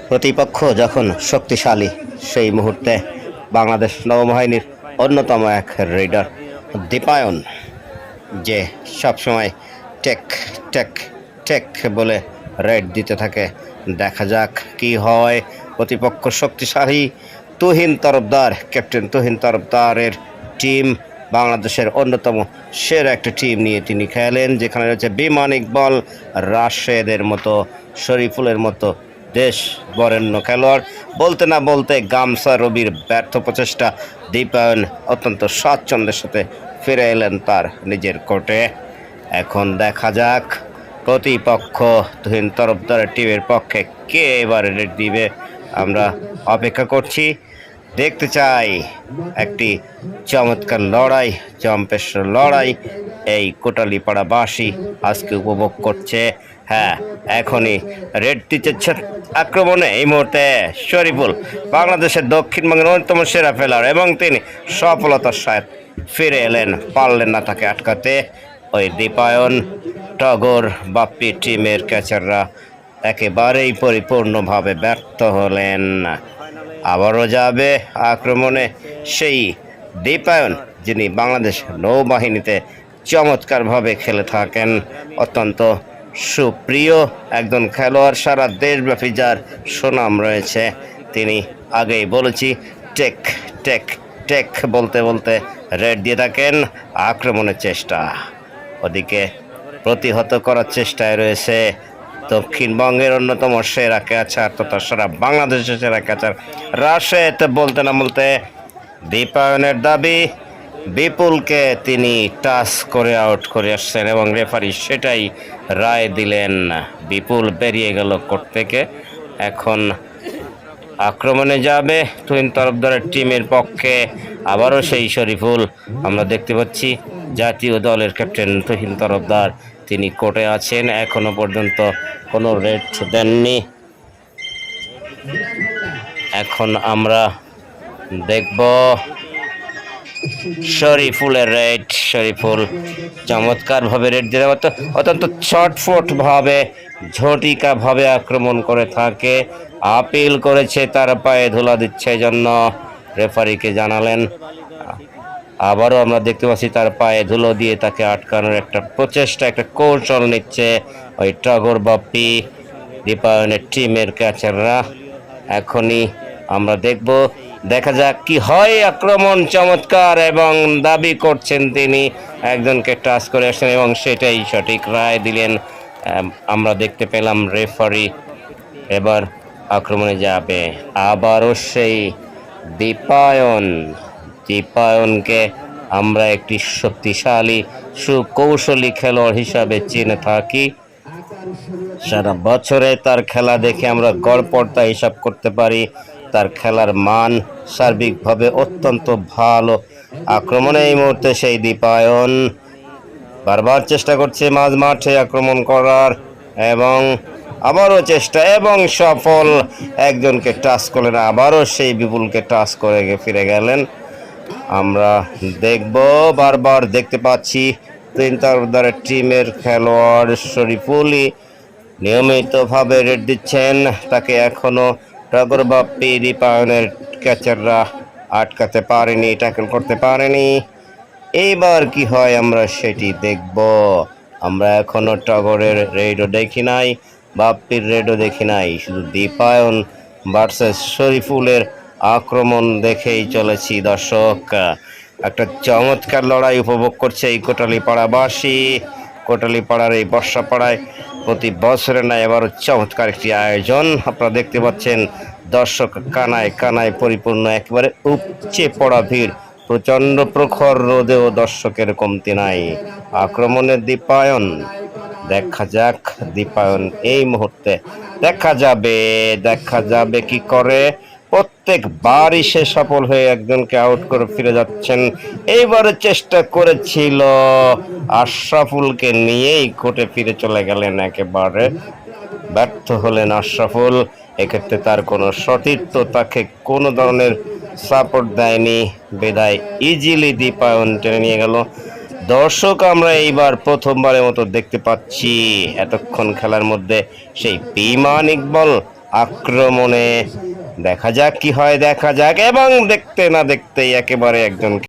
প্রতিপক্ষ যখন শক্তিশালী সেই মুহূর্তে বাংলাদেশ নৌবাহিনীর অন্যতম এক রেডার দীপায়ন যে সবসময় টেক টেক টেক বলে রেড দিতে থাকে। দেখা যাক কি হয়। প্রতিপক্ষ শক্তিশালী তুহিন তরফদার, ক্যাপ্টেন তুহিন তরফদারের টিম বাংলাদেশের অন্যতম সেরা একটা টিম নিয়ে তিনি খেলেন, যেখানে রয়েছে বিমান ইকবাল, রাশেদের মতো, শরীফুলের মতো দেশ বরেণ্য খেলোয়াড়। বলতে না বলতে গামছা রবির ব্যর্থ প্রচেষ্টা দীপায়ন অত্যন্ত স্বাচ্ছন্দ্যের সাথে ফিরে এলেন তার নিজের কোর্টে। এখন দেখা যাক প্রতিপক্ষ তুহিন তরফদারের টিমের পক্ষে কে এবারে রেড দিবে। আমরা অপেক্ষা করছি, দেখতে চাই একটি চমৎকার লড়াই, জম্পেশ লড়াই এই কোটালীপাড়াবাসী আজকে উপভোগ করছে। হ্যাঁ, এখনই রেড দিচ্ছে আক্রমণে এই মুহূর্তে শরীফুল, বাংলাদেশের দক্ষিণবঙ্গের অন্যতম সেরা ফেলার, এবং তিনি সফলতার সাথে ফিরে এলেন, পারলেন না তাকে আটকাতে। ওই দীপায়ন, টগর, বাপ্পি টিমের ক্যাচাররা একেবারেই পরিপূর্ণভাবে ব্যর্থ হলেন। আবারও যাবে আক্রমণে সেই দীপায়ন, যিনি বাংলাদেশ নৌবাহিনীতে চমৎকারভাবে খেলে থাকেন, অত্যন্ত সুপ্রিয় একজন খেলোয়াড়, সারা দেশব্যাপী যার সুনাম রয়েছে। তিনি আগেই বলেছি টেক টেক টেক বলতে বলতে রেড দিয়ে থাকেন। আক্রমণের চেষ্টা, ওদিকে প্রতিহত করার চেষ্টায় রয়েছে দক্ষিণবঙ্গের অন্যতম সেরা ক্যাচার তথা সারা বাংলাদেশের সেরা ক্যাচার রাশেদ। বলতে না বলতে দীপায়নের দাবি বিপুলকে তিনি টাচ করে আউট করে আসছেন এবং রেফারি সেটাই রায় দিলেন। বিপুল বেরিয়ে গেল কোর্ট থেকে। এখন আক্রমণে যাবে তুহিন তরফদারের টিমের পক্ষে আবারও সেই শরীফুল। আমরা দেখতে পাচ্ছি জাতীয় দলের ক্যাপ্টেন তুহিন তরফদার, তিনি কোর্টে আছেন, এখনো পর্যন্ত কোনো রেড দেননি। এখন আমরা দেখব শরীফুলের রেড। শরীফুল চমৎকারভাবে রেড দিতে পারত, অত্যন্ত ছটফটভাবে ঝটিকাভাবে আক্রমণ করে থাকে। আপিল করেছে, তার পায়ে ধুলা দিচ্ছে জন্য রেফারিকে জানালেন। আবারও আমরা দেখতে পাচ্ছি তার পায়ে ধুলো দিয়ে তাকে আটকানোর একটা প্রচেষ্টা, একটা কৌশল নিচ্ছে ওই টগর, বাপ্পি, দীপায়নের টিমের ক্যাচাররা। এখনই আমরা দেখব, দেখা যাক কি হয়। আক্রমণ চমৎকার, এবং দাবি করছেন তিনি একজনকে টাচ করে আসছেন এবং সেটাই সঠিক রায় দিলেন। আমরা দেখতে পেলাম রেফারি এবার আক্রমণে যাবে। আবারও সেই দীপায়নকে আমরা একটি শক্তিশালী সুকৌশলী খেলোয়াড় হিসাবে চিনে থাকি। সারা বছরে তার খেলা দেখে আমরা গড়পড়তা হিসাব করতে পারি। তার খেলার মান সার্বিকভাবে অত্যন্ত ভালো। আক্রমণে এই মুহূর্তে সেই দীপায়ন বারবার চেষ্টা করছে মাঝ মাঠে আক্রমণ করার, এবং আবারও চেষ্টা এবং সফল। একজনকে টাচ করলেন, আবারও সেই বিপুলকে টাচ করে ফিরে গেলেন। আমরা দেখব, বারবার দেখতে পাচ্ছি তুহিন তরফদারের টিমের খেলোয়াড় শরীফুলই নিয়মিতভাবে রেড দিচ্ছেন। তাকে এখনো টগর, বাপ্পি, দীপায়নের ক্যাচাররা আটকাতে পারেনি, ট্যাকল করতে পারেনি। এইবার কি হয় আমরা সেটি দেখব। আমরা এখনো টগরের রেডও দেখি নাই, বাপ্পির রেডও দেখি নাই, শুধু দীপায়ন ভার্সেস শরীফুলের আক্রমণ দেখেই চলেছি দর্শক। একটা চমৎকার লড়াই উপভোগ করছে এই কোটালীপাড়াবাসী। কোটালীপাড়ার এই বর্ষাপাড়ায় প্রতি বছরে না এবারও চমৎকার একটি আয়োজন। আপনারা দেখতে পাচ্ছেন দর্শক কানায় কানায় পরিপূর্ণ, একেবারে উপচে পড়া ভিড়। প্রচণ্ড প্রখর রোদেও দর্শকের কমতি নাই। আক্রমণের দীপায়ন, দেখা যাক দীপায়ন এই মুহূর্তে, দেখা যাবে কি করে। প্রত্যেকবারই সে সফল হয়ে একজনকে আউট করে ফিরে যাচ্ছেন। এইবারে চেষ্টা করেছিল আশরাফুলকে নিয়েই কোর্টে ফিরে চলে গেলেন, একেবারে ব্যর্থ হলেন আশরাফুল। এক্ষেত্রে তার কোনো সতীর্থ তাকে কোনো ধরনের সাপোর্ট দেয়নি, বিদায় ইজিলি দীপায়ন টেনে নিয়ে গেল। দর্শক আমরা এইবার প্রথমবারের মতো দেখতে পাচ্ছি এতক্ষণ খেলার মধ্যে সেই বিমান ইকবাল আক্রমণে। দেখা যাক কি হয়, দেখা যাক, এবং দেখতে না দেখতেই একেবারে একজন